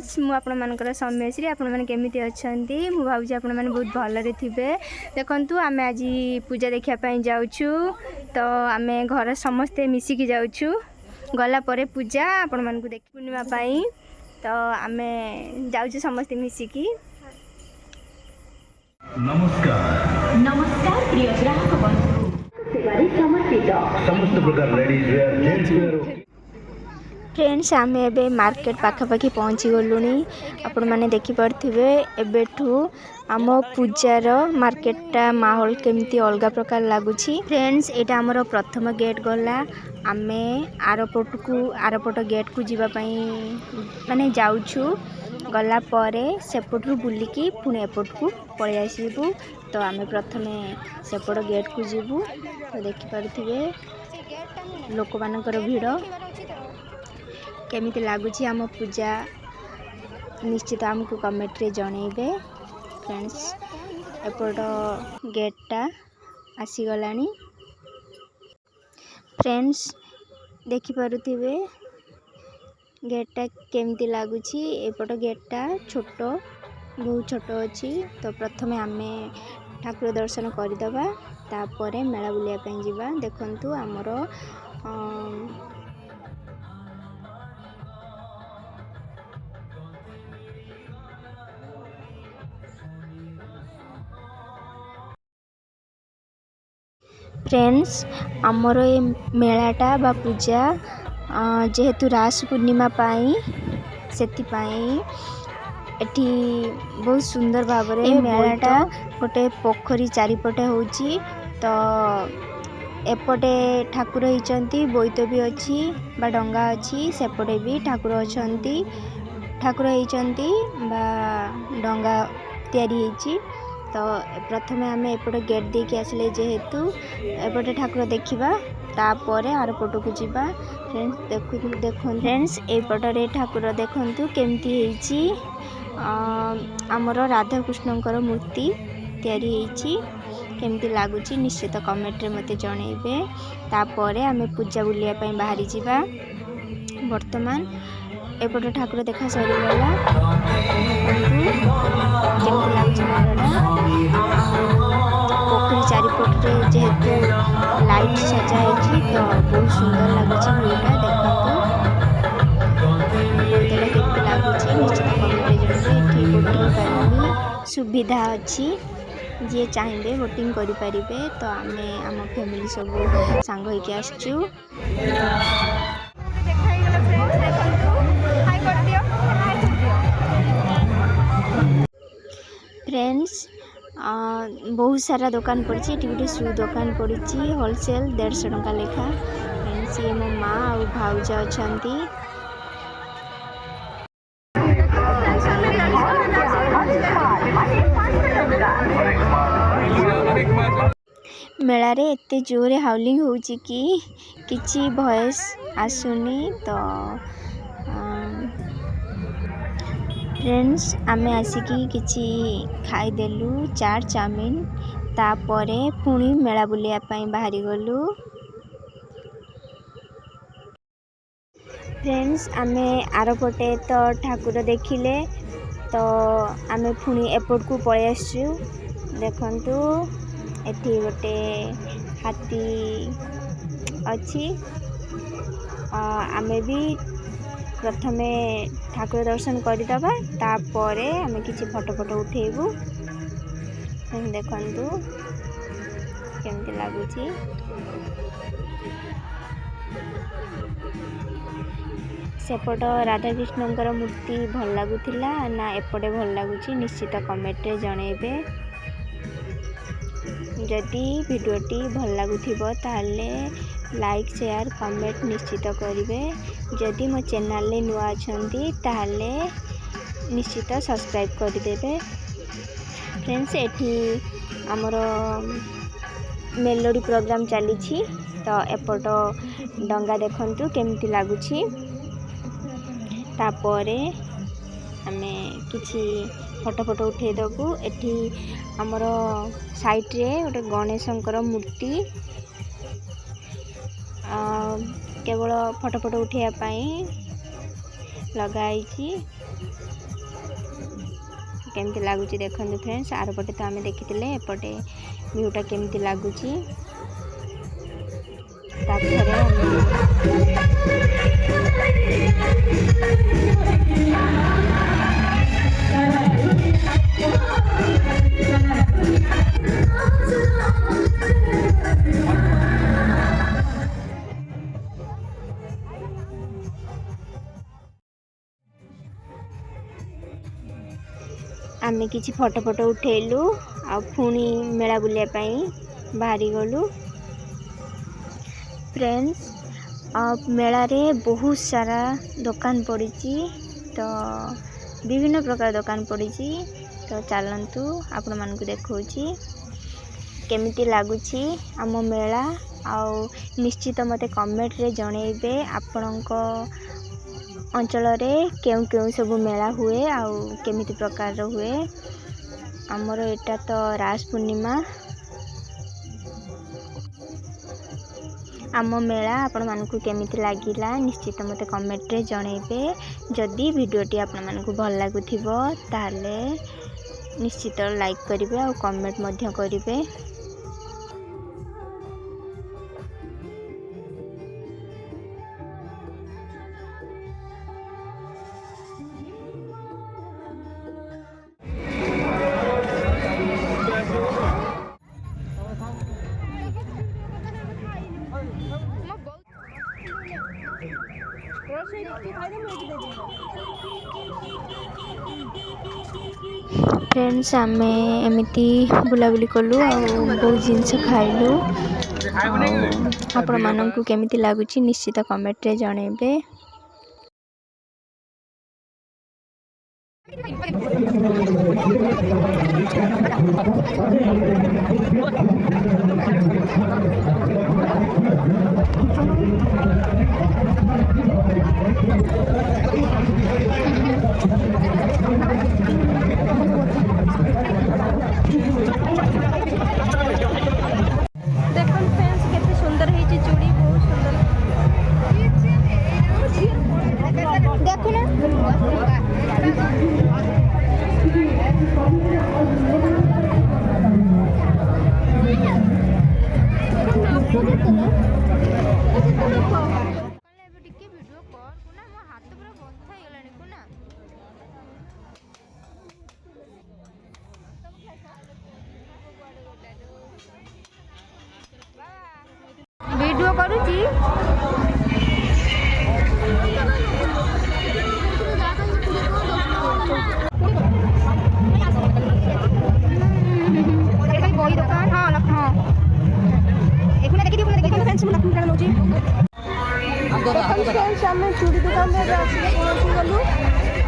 Friends मु आपण मानकर सौम्यश्री आपण माने केमिति अछंती मु भाबुची आपण माने बहुत भलरे थिबे। देखंतु आमे आज पूजा देखिया पई जाउछु तो आमे घर समस्ते मिसी की जाउछु गला परे पूजा आपण मान को देखि पूर्णिमा पई तो आमे जाउछु समस्ते मिसी की। नमस्कार नमस्कार प्रिय ग्राहक बंधु सेवारी समर्पित समस्त प्रकार ladies wear gents wear. Friends आम ए मार्केट पाखापाखि पहुँची गलुनी आपण मैंने देखिपे एबेठू आम पूजार मार्केटा माहौल केमती अलग प्रकार लगुच। फ्रेंड्स यहाँ आमर प्रथम गेट गला आम आरपट गेट को जीवाई माने जाऊँ गला सेपटू बुलिकी पुणी एपट को पलि आसबू तो आम प्रथम सेपट गेट को जीवु तो देखिपे लोक मानकर भीड़ केमिति लगुच आम पूजा निश्चित आमको कमेंट रे जनइबे। फ्रेंड्स एपट गेटटा आसीगलानी फ्रेंड्स देखिपे गेटटा केमिति लगुच एपट गेटटा छोट बहुत छोट अच्छी तो प्रथम आम ठाकुर दर्शन करदे तापर मेला बुलिया जीवा। देखंतु आमर फ्रेंड्स आमर ए मेलाटा बा पूजा जेहेतु रास पूर्णिमा पाई सेतिपाई एठी बहुत सुंदर भाव में मेलाटा गोटे पोखरी चारिपटे होची तो एपटे ठाकुर होती बोईत भी अच्छी बा डंगा अच्छी सेपटे भी ठाकुर अछंती ठाकुर होती बा डंगा तैयारी होची तो प्रथम आम एपटे गेट देके आसले जेहेतु एपटे ठाकुर देखा तापर आर पट को जीवा। फ्रेंड्स देखो फ्रेंड्स एपटे ठाकुर देखंतु केमती होईची आमर राधा कृष्णकर मूर्ति तैयारी होईची केमती लगुच निश्चित कमेंट रे मते जनइबे। तापर आम पूजा बुलिया पई बाहरी जीवा। वर्तमान एपटे ठाकुर देखा सरीगला केमती लगुच पोखरी चारिपटे जेहेतु लाइट सजा है तो बहुत सुंदर लगुच व्यूटा देखते लगुच निश्चित कमेंट ये बोटिंग करनी सुविधा अच्छी जी चाहिए बोटिंग करें तो आम आम फैमिली सब सांग होके आसचु। फ्रेंड्स बहुत सारा दुकान पड़ी गोटे शू दुकान पड़ी होलसेल 150 टंका लेखा। फ्रेंड्स ये मो माँ आ भाउज अच्छी मेला रे एते जोरे हाउलिंग होची कि किछि वॉइस आसुनी तो फ्रेंड्स आमे आसिकी किछि खाईदेलु चाट चाउमिन तापर पुणी मेला बुलिया पई बाहरी गलु। फ्रेंड्स आमे आरपटे तो ठाकुर देखिले तो आमे पुणी एपट को पलि आसचु। देखंतु एठी गोटे हाथी अच्छी आमे भी प्रथमे ठाकुर दर्शन करदे तापर आमे किछि फोटो उठेबू। देखंतु केमती लगुची सेपट राधा कृष्णकर मूर्ति भल लगुला ना एपटे भल लगुच निश्चित कमेंट रे जनइबे। जदि वीडियोटी भल लगुथिबो ताले लाइक शेयर कमेंट निश्चित करिवे। जदि मो चैनल ले नुआ अछंती ताले निश्चित सब्सक्राइब करदेवे। फ्रेंड्स एठी आमर मेलोडी प्रोग्राम चली तो एपट डंगा देखंतु केमती लगुची तापर आमे किछि फोटो उठेदेबू। एठी आमर साइड रे गोटे गणेशंकर मूर्ति केवल फोटो उठाइबा पई लगाई। केमती लगुच देखते फ्रेंड्स। आर पटे तो आम देखी एपटे व्यूटा केमती लगुच। आमे किछि फोटो फोटो उठेलु आ पुणी मेला बुलिया पई बाहरी गलु फ्रेंड्स। मेला रे बहुत सारा दुकान पड़ी तो विभिन्न प्रकार दुकान पड़ी तो चलतु आपण मानक देखौछि केमिति लागुछि आम मेला। आउ निश्चित मते कमेंट रे जणेबे आपणक अंचल रे केउ केउ सब मेला हुए आउ केमिति प्रकार हुए। आमर एटा तो रास पूर्णिमा आम मेला आपण मानकु केमिति लागिला निश्चित मते कमेंट रे जणेबे। जदि वीडियोटी आपण मानकु भल लागुथिबो ताले निश्चित लाइक करिवे और कमेंट मध्य करिवे। फ्रेंड्स आमे एमिति बुलाबुली कलु आ बहुत जिनस खाइलु। आपण मानकु केमिति लागुछि निश्चित कमेंट रे जणेबे। वीडियो करूची बही दुकान हाँ हाँ एखुना देखि दियो देखि फ्रेंड्स हम लक्ष्मी काल नउची फ्रेंड्स हम चूड़ी दुकान में आसी पहुंची गलु।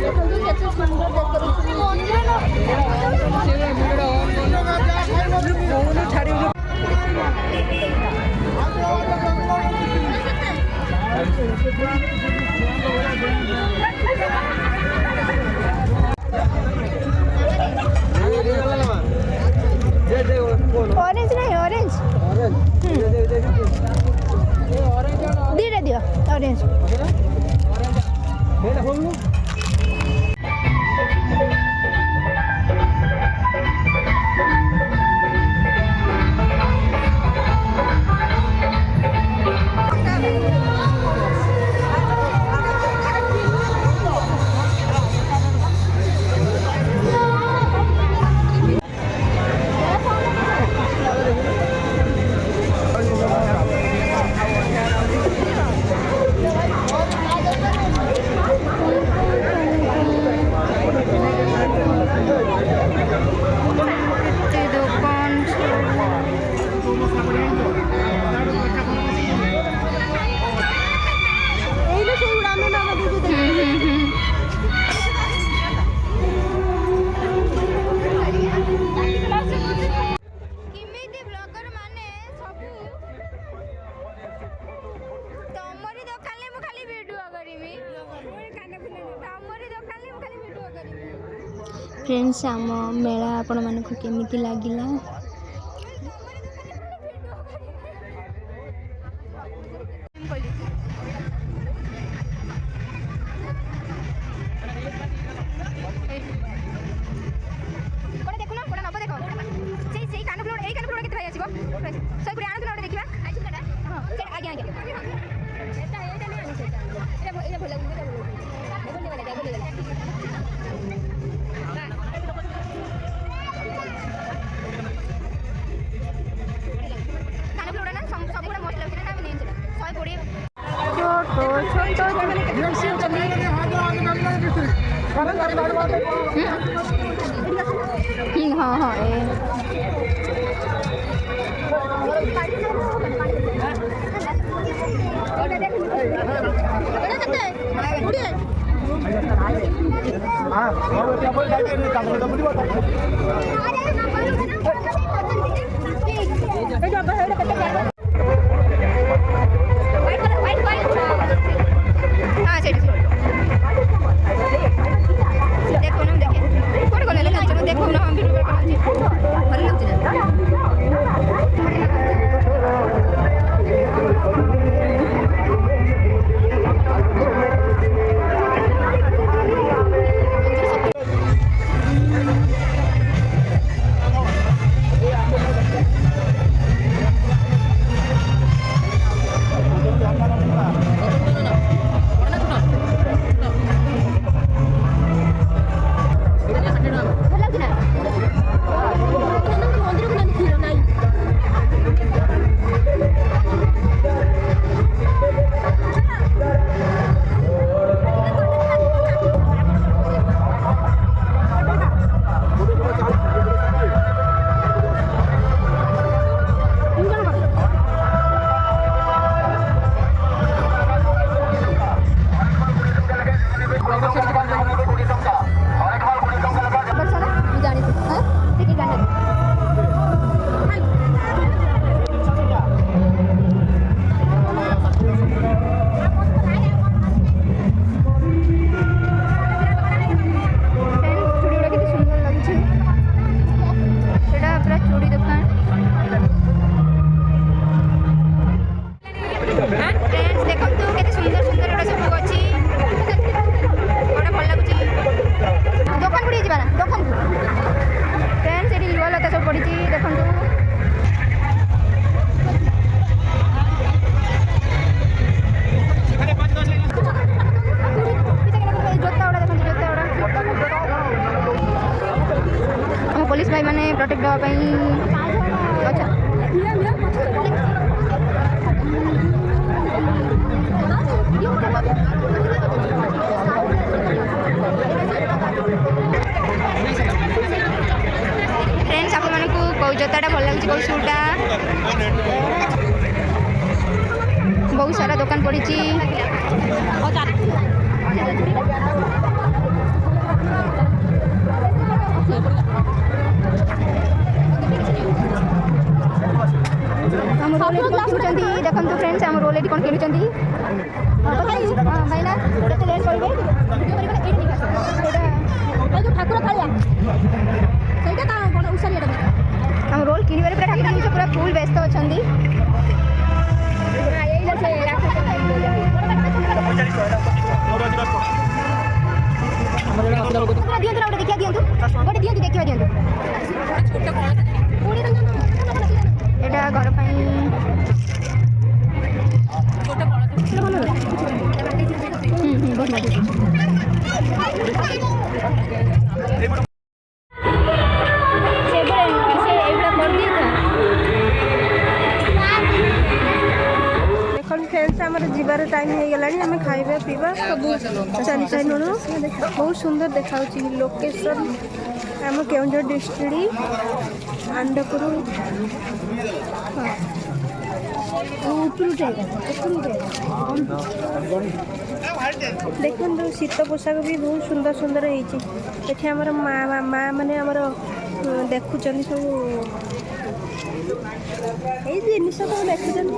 देखो केते सुंदर ऑरेंज नहीं ऑरेंज धीरे दियो ऑरेंज फ्रेंड्स आम मेला आपण मानक केमिति लागिला ଆଜ୍ଞା ଆଜ୍ଞା ଏଇଟା ନେଇ ଆଣି ସେଇଟା ଏଇଟା ଭଲ ଲାଗୁନି ଏଇଟା ଭଲ ଲାଗୁନି ଖାନା ପିଲା ନା ସବୁଗୁଡ଼ା ମସ୍ତ ଲାଗୁଛି ନା ଆମେ ନେଇଛୁ 120 ଛୋଟ ଛୋଟ କେତେ ଖୁସି ହେଉଛନ୍ତି ହଁ ହଁ पुलिस भाई मैंने प्रोटेक्ट देवाई अच्छा फ्रेंड्स आप मानू कौ जोताटा भल लगे कौ शूटा बहुत सारा दुकान पड़ी देखो फ्रेंड्स आम रोल कौन किणुंट भाईना ठाकुर आम रोल किणवे पूरा ठाकुर पूरा फुल व्यस्त अच्छा दिखाई देखा दिंतु गोटे दिंतु देखा दिंतु यहाँ घर फ्रेंड्स आमर जीवार टाइम हो गला आम खाइबा पीवा सब चली साइलु बहुत सुंदर देखा लोकेशन आम केउंझर डिस्ट्रिक्ट आंडपुर देखो शीत पोशाक भी बहुत सुंदर सुंदर होती आमर माँ मैंने आमर देखुं सब जिन सब देखुन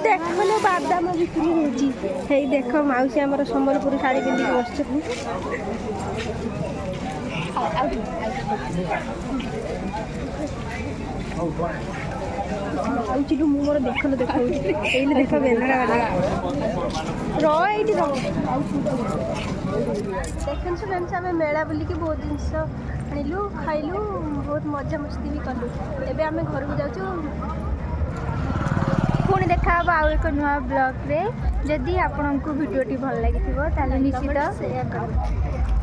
देख बादाम बिक्री हो देख मौसी आमर संबलपुर शाढ़ी पिंधिक बस मोर देखल देखा देख बेलड़ा रही देखन फ्रेंड्स आम मेला बुलिकी बहुत जिनस आनिलु खाइलु बहुत मजा मस्ती भी कलु एबे आम घर को जाऊँ पुणी देखा आउ एक नुआ ब्लॉग रे जदि आपको वीडियोटी भल लगी ताले निश्चित शेयर कर।